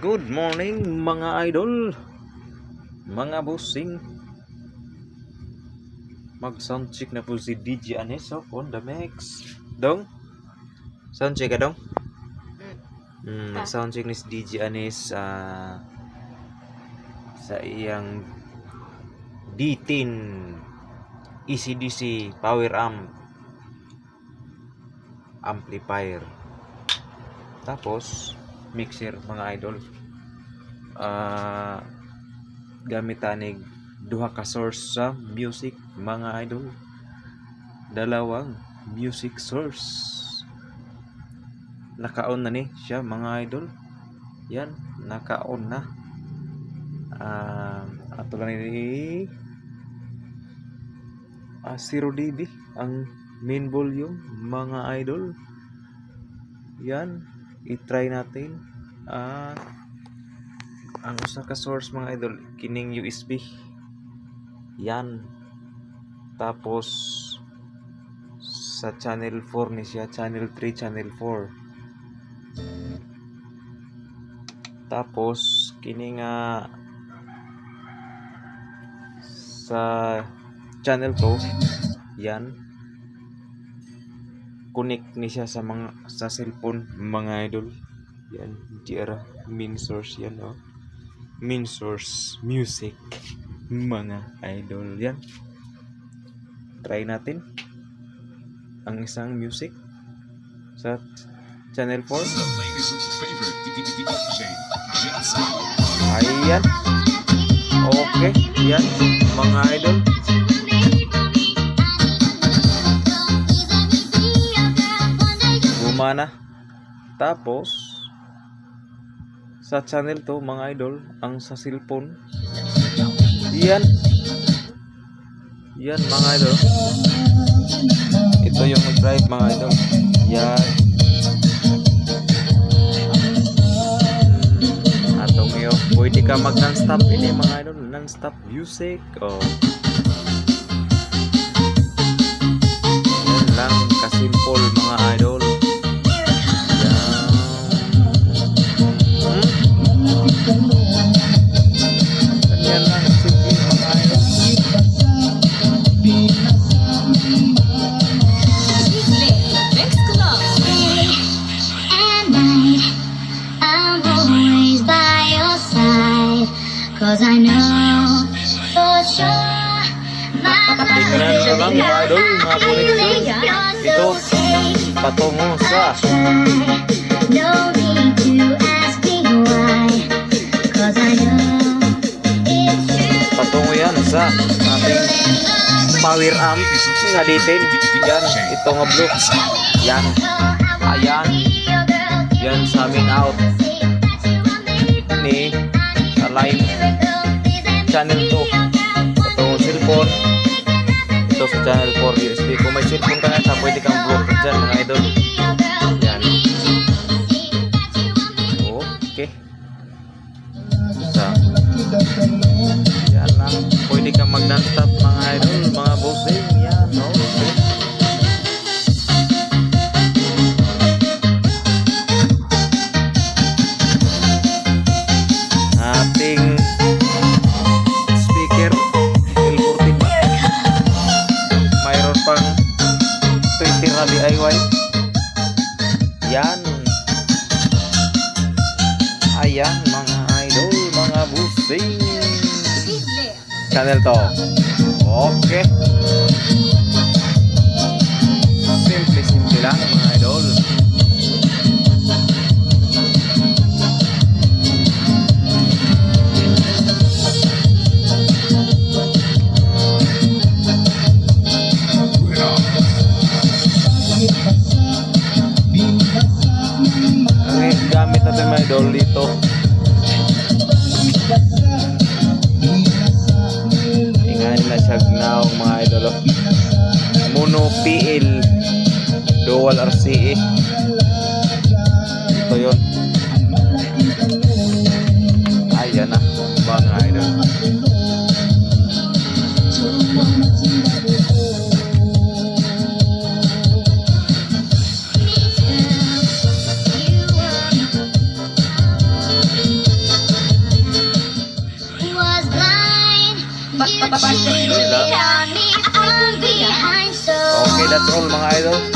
Good morning mga idol, mga bossing. Mag soundcheck na po si DJ Anes on the mix. Dong? Soundcheck ka dong? Mag soundcheck ni si DJ Anes sa iyang D10 ECDC power amplifier. Tapos mixer mga idol, gamit tanig duha ka source sa music mga idol, dalawang music source. Naka-on na ni siya mga idol, yan naka-on na. Ato lang ni 0 dB ang main volume mga idol. Yan, i-try natin. Ang usa ka source mga idol kining USB. Yan. Tapos sa channel 4 ni siya, channel 3, channel 4. Tapos kining sa channel 2, yan. Connect ni siya sa cellphone mga idol. Yan, diara main source yan, main source music mga idol. Yan, try natin ang isang music sa channel 4. Ayan, okay, yan mga idol. Gumana. Tapos sa channel 2 mga idol, ang sa cellphone, yan mga idol, ito yung mag-drive mga idol. Yan, atong iyo, pwede ka mag non-stop ini mga idol, non-stop music. Yan lang kasimple mga idol. Ganyan lang, simple mga idol. Cause I know for sure Tingnan nyo lang mga idol, mga connection. Ito patungo sa no need to ask me why. Cause I know it's true. patungo yan sa ating power amp nga D10. Yan, ito nga blue. Yan, ayan, yan sa amin out ni sa live channel 2. Patungo cellphone, ito sa channel 4 USB. Kung may cellphone ka nga, pwede kang Bluetooth dyan mga idol. Yan, okay. Yan lang, pwede kang mag non-stop mga idol, mga bossing. Yan, okay. Ating speaker L14 ba? Mayroon pang 20 na DIY. Yan, ayan mga idol, mga bossing, channel to. Okay, simple lang mga idol. Ang gamit natin mga idol dito, ingahan na siya gnaw mga idol, mono PL dual RCA. Ito yun, ayan na mga idol. Yun lang. I'll be behind so Okay, that's all mga idol.